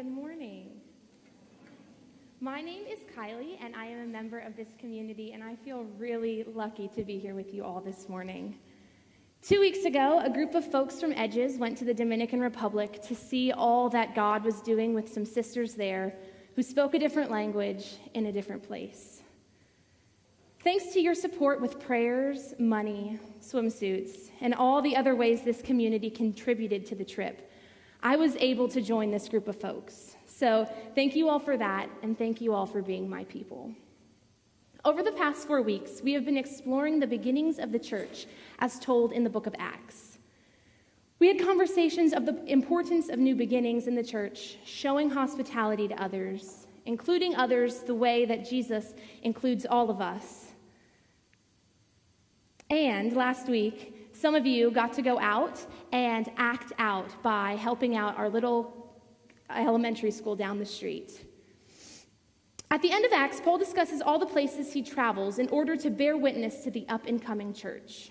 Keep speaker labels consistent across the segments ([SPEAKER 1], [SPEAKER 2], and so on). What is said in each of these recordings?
[SPEAKER 1] Good morning. My name is Kylie, and I am a member of this community, and I feel really lucky to be here with you all this morning. 2 weeks ago, a group of folks from Edges went to the Dominican Republic to see all that God was doing with some sisters there who spoke a different language in a different place. Thanks to your support with prayers, money, swimsuits, and all the other ways this community contributed to the trip, I was able to join this group of folks. So thank you all for that, and thank you all for being my people. Over the past 4 weeks, we have been exploring the beginnings of the church as told in the book of Acts. We had conversations of the importance of new beginnings in the church, showing hospitality to others, including others the way that Jesus includes all of us. And last week, some of you got to go out and act out by helping out our little elementary school down the street. At the end of Acts, Paul discusses all the places he travels in order to bear witness to the up-and-coming church.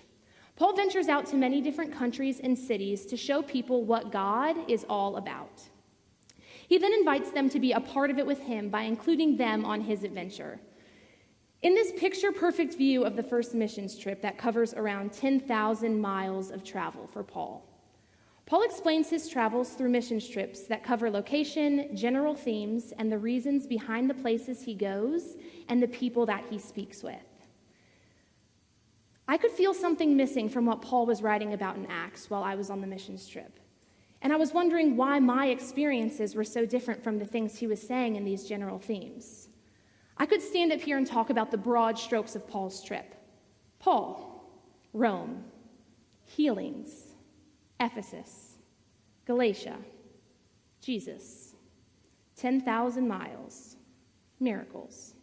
[SPEAKER 1] Paul ventures out to many different countries and cities to show people what God is all about. He then invites them to be a part of it with him by including them on his adventure. In this picture-perfect view of the first missions trip that covers around 10,000 miles of travel for Paul, Paul explains his travels through missions trips that cover location, general themes, and the reasons behind the places he goes and the people that he speaks with. I could feel something missing from what Paul was writing about in Acts while I was on the missions trip, and I was wondering why my experiences were so different from the things he was saying in these general themes. I could stand up here and talk about the broad strokes of Paul's trip. Paul, Rome, healings, Ephesus, Galatia, Jesus, 10,000 miles, miracles.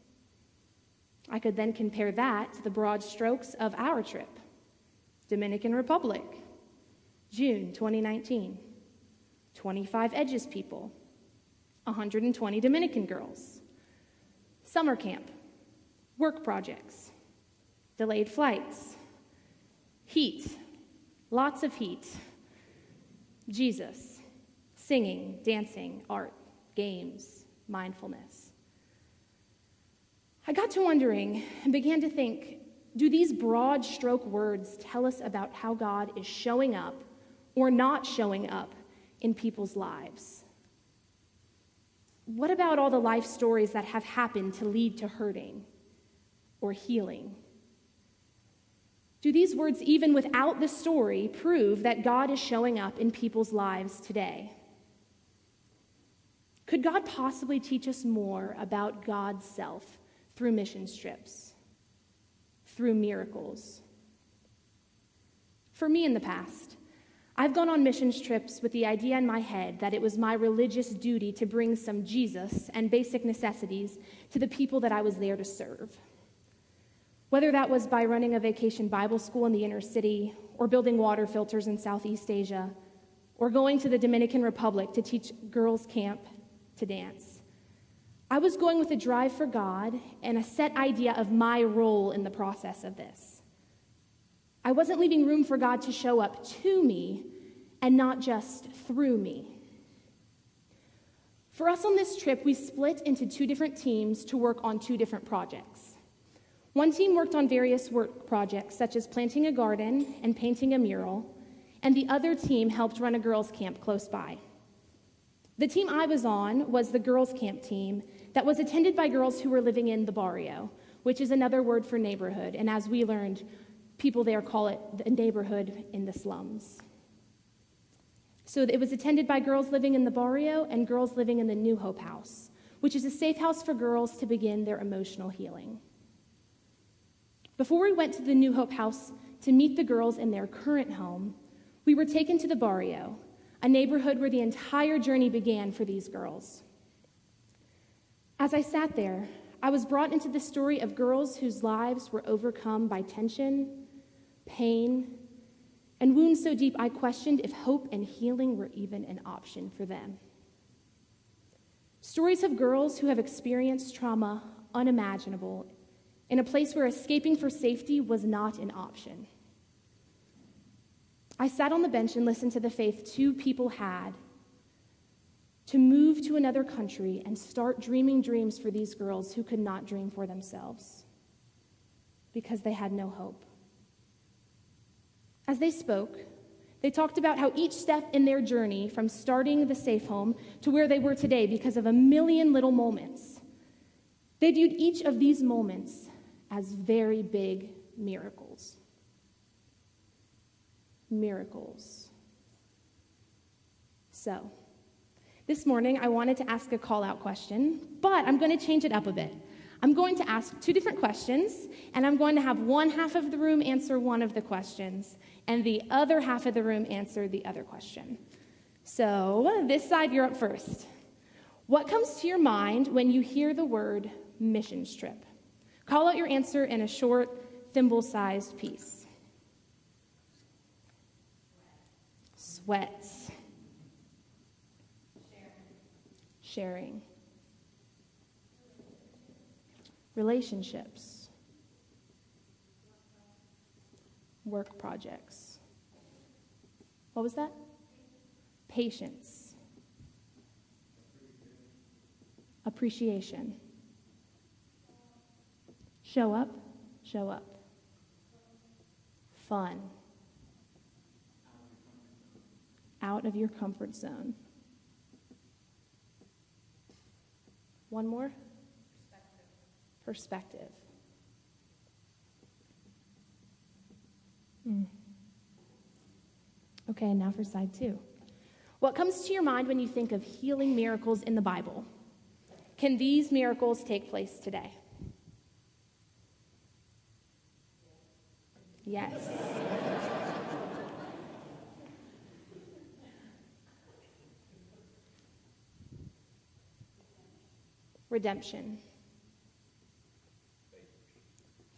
[SPEAKER 1] I could then compare that to the broad strokes of our trip. Dominican Republic, June 2019, 25 Edges people, 120 Dominican girls. Summer camp, work projects, delayed flights, heat, lots of heat, Jesus, singing, dancing, art, games, mindfulness. I got to wondering and began to think, do these broad stroke words tell us about how God is showing up or not showing up in people's lives? What about all the life stories that have happened to lead to hurting or healing? Do these words, even without the story, prove that God is showing up in people's lives today? Could God possibly teach us more about God's self through mission trips, through miracles? For me in the past, I've gone on missions trips with the idea in my head that it was my religious duty to bring some Jesus and basic necessities to the people that I was there to serve. Whether that was by running a vacation Bible school in the inner city, or building water filters in Southeast Asia, or going to the Dominican Republic to teach girls' camp to dance, I was going with a drive for God and a set idea of my role in the process of this. I wasn't leaving room for God to show up to me and not just through me. For us on this trip, we split into 2 different teams to work on 2 different projects. One team worked on various work projects, such as planting a garden and painting a mural, and the other team helped run a girls' camp close by. The team I was on was the girls' camp team that was attended by girls who were living in the barrio, which is another word for neighborhood, and as we learned, people there call it the neighborhood in the slums. So it was attended by girls living in the barrio and girls living in the New Hope House, which is a safe house for girls to begin their emotional healing. Before we went to the New Hope House to meet the girls in their current home, we were taken to the barrio, a neighborhood where the entire journey began for these girls. As I sat there, I was brought into the story of girls whose lives were overcome by tension, pain, and wounds so deep I questioned if hope and healing were even an option for them. Stories of girls who have experienced trauma unimaginable in a place where escaping for safety was not an option. I sat on the bench and listened to the faith 2 people had to move to another country and start dreaming dreams for these girls who could not dream for themselves because they had no hope. As they spoke, they talked about how each step in their journey from starting the safe home to where they were today because of a million little moments, they viewed each of these moments as very big miracles. Miracles. So, this morning I wanted to ask a call-out question, but I'm going to change it up a bit. I'm going to ask two different questions, and I'm going to have one half of the room answer one of the questions, and the other half of the room answer the other question. So, this side, you're up first. What comes to your mind when you hear the word missions trip? Call out your answer in a short, thimble-sized piece. Sweats. Sharing. Relationships. Work projects. What was that? Patience. Appreciation. Show up. Show up. Fun. Out of your comfort zone. One more? Perspective. Okay, now for side two. What comes to your mind when you think of healing miracles in the Bible? Can these miracles take place today? Yes. Redemption.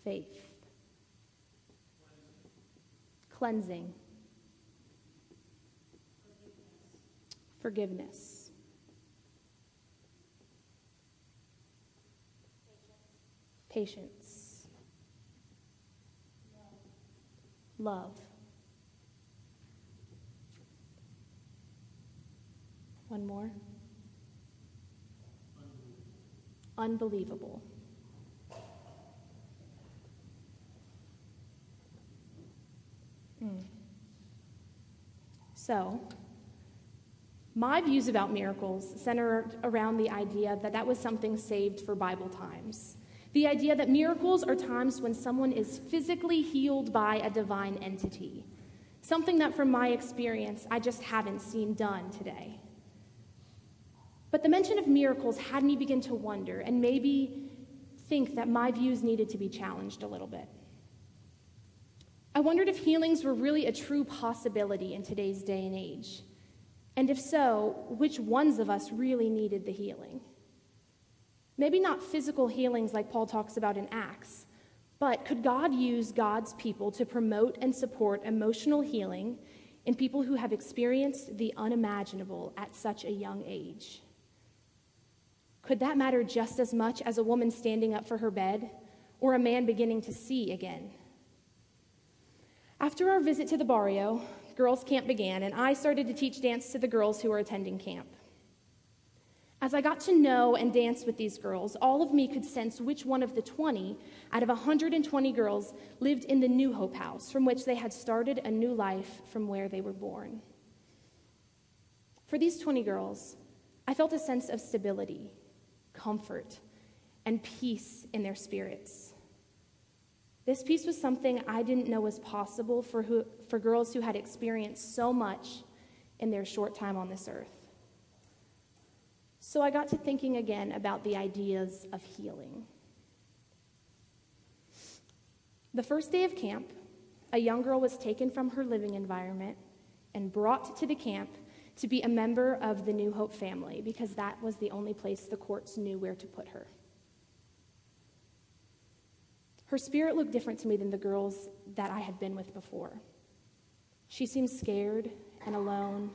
[SPEAKER 1] Faith. Cleansing. Forgiveness. Patience. Love. One more. Unbelievable. So, my views about miracles center around the idea that that was something saved for Bible times. The idea that miracles are times when someone is physically healed by a divine entity. Something that, from my experience, I just haven't seen done today. But the mention of miracles had me begin to wonder and maybe think that my views needed to be challenged a little bit. I wondered if healings were really a true possibility in today's day and age. And if so, which ones of us really needed the healing? Maybe not physical healings like Paul talks about in Acts, but could God use God's people to promote and support emotional healing in people who have experienced the unimaginable at such a young age? Could that matter just as much as a woman standing up for her bed or a man beginning to see again? After our visit to the barrio, girls' camp began, and I started to teach dance to the girls who were attending camp. As I got to know and dance with these girls, all of me could sense which one of the 20 out of 120 girls lived in the New Hope house, from which they had started a new life from where they were born. For these 20 girls, I felt a sense of stability, comfort, and peace in their spirits. This peace was something I didn't know was possible for girls who had experienced so much in their short time on this earth. So I got to thinking again about the ideas of healing. The first day of camp, a young girl was taken from her living environment and brought to the camp to be a member of the New Hope family because that was the only place the courts knew where to put her. Her spirit looked different to me than the girls that I had been with before. She seemed scared and alone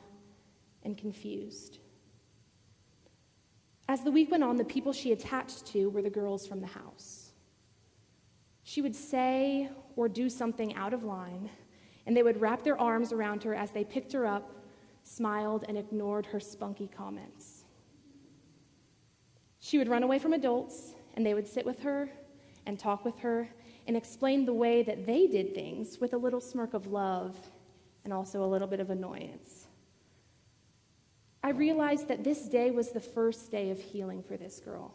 [SPEAKER 1] and confused. As the week went on, the people she attached to were the girls from the house. She would say or do something out of line, and they would wrap their arms around her as they picked her up, smiled, and ignored her spunky comments. She would run away from adults, and they would sit with her and talk with her and explain the way that they did things with a little smirk of love and also a little bit of annoyance. I realized that this day was the first day of healing for this girl,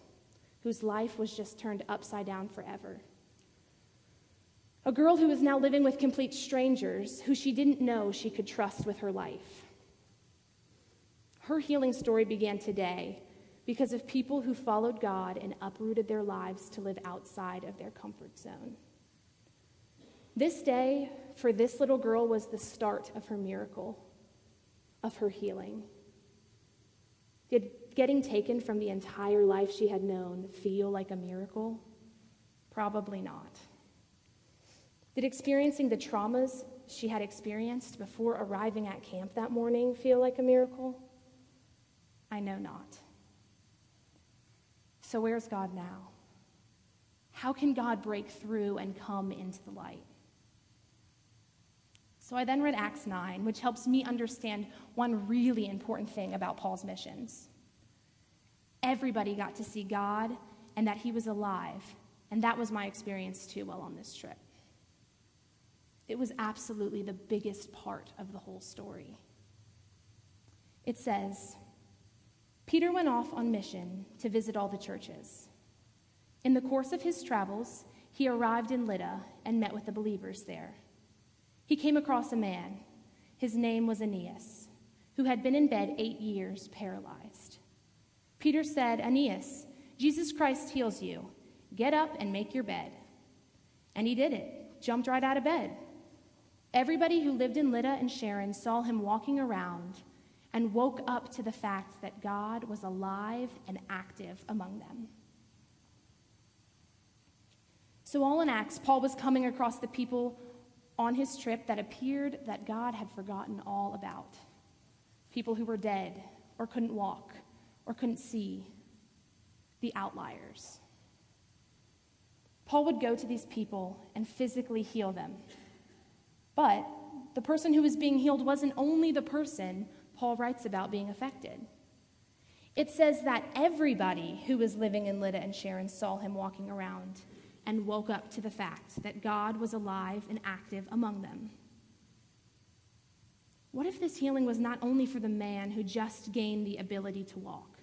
[SPEAKER 1] whose life was just turned upside down forever. A girl who was now living with complete strangers who she didn't know she could trust with her life. Her healing story began today because of people who followed God and uprooted their lives to live outside of their comfort zone. This day, for this little girl, was the start of her miracle, of her healing. Did getting taken from the entire life she had known feel like a miracle? Probably not. Did experiencing the traumas she had experienced before arriving at camp that morning feel like a miracle? I know not. So where's God now? How can God break through and come into the light? So I then read Acts 9, which helps me understand one really important thing about Paul's missions. Everybody got to see God and that he was alive, and that was my experience too while on this trip. It was absolutely the biggest part of the whole story. It says, Peter went off on mission to visit all the churches. In the course of his travels, he arrived in Lydda and met with the believers there. He came across a man, his name was Aeneas, who had been in bed 8 years paralyzed. Peter said, Aeneas, Jesus Christ heals you. Get up and make your bed. And he did it, jumped right out of bed. Everybody who lived in Lydda and Sharon saw him walking around and woke up to the fact that God was alive and active among them. So all in Acts, Paul was coming across the people on his trip that appeared that God had forgotten all about. People who were dead or couldn't walk or couldn't see, the outliers. Paul would go to these people and physically heal them. But the person who was being healed wasn't only the person Paul writes about being affected. It says that everybody who was living in Lydda and Sharon saw him walking around and woke up to the fact that God was alive and active among them. What if this healing was not only for the man who just gained the ability to walk,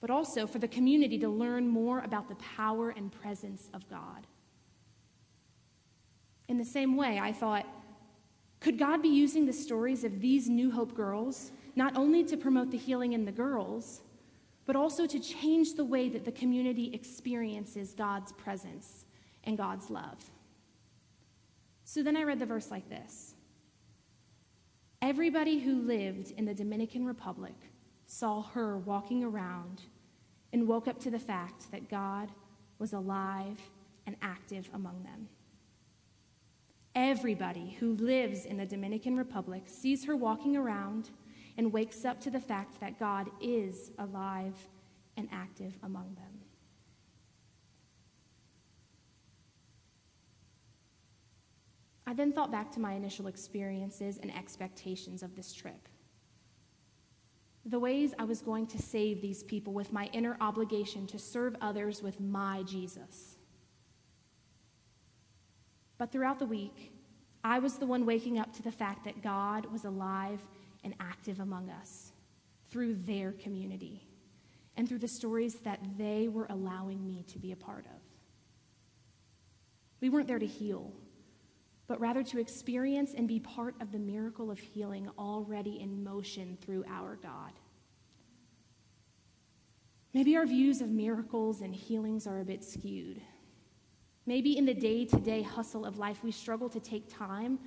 [SPEAKER 1] but also for the community to learn more about the power and presence of God? In the same way, I thought, could God be using the stories of these New Hope girls not only to promote the healing in the girls, but also to change the way that the community experiences God's presence and God's love? So then I read the verse like this. Everybody who lived in the Dominican Republic saw her walking around and woke up to the fact that God was alive and active among them. Everybody who lives in the Dominican Republic sees her walking around and wakes up to the fact that God is alive and active among them. I then thought back to my initial experiences and expectations of this trip. The ways I was going to save these people with my inner obligation to serve others with my Jesus. But throughout the week, I was the one waking up to the fact that God was alive and active among us through their community and through the stories that they were allowing me to be a part of. We weren't there to heal, but rather to experience and be part of the miracle of healing already in motion through our God. Maybe our views of miracles and healings are a bit skewed. Maybe in the day-to-day hustle of life, we struggle to take time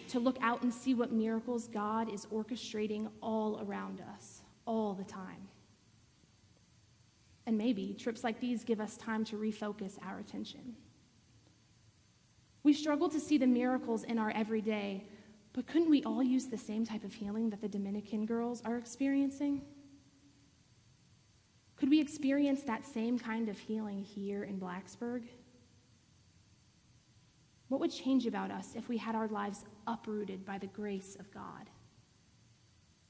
[SPEAKER 1] to look out and see what miracles God is orchestrating all around us, all the time. And maybe trips like these give us time to refocus our attention. We struggle to see the miracles in our everyday, but couldn't we all use the same type of healing that the Dominican girls are experiencing? Could we experience that same kind of healing here in Blacksburg? What would change about us if we had our lives uprooted by the grace of God?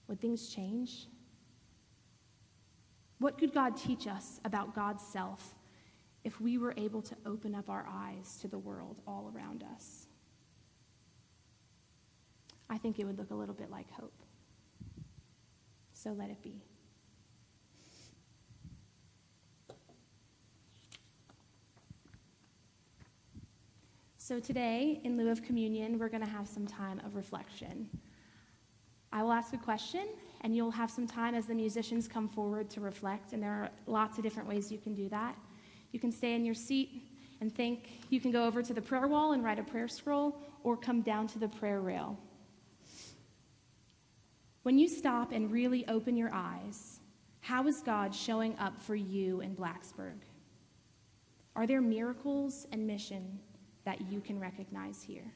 [SPEAKER 1] Would things change? What could God teach us about God's self if we were able to open up our eyes to the world all around us? I think it would look a little bit like hope. So let it be. So today, in lieu of communion, we're going to have some time of reflection. I will ask a question, and you'll have some time as the musicians come forward to reflect, and there are lots of different ways you can do that. You can stay in your seat and think. You can go over to the prayer wall and write a prayer scroll, or come down to the prayer rail. When you stop and really open your eyes, how is God showing up for you in Blacksburg? Are there miracles and mission that you can recognize here?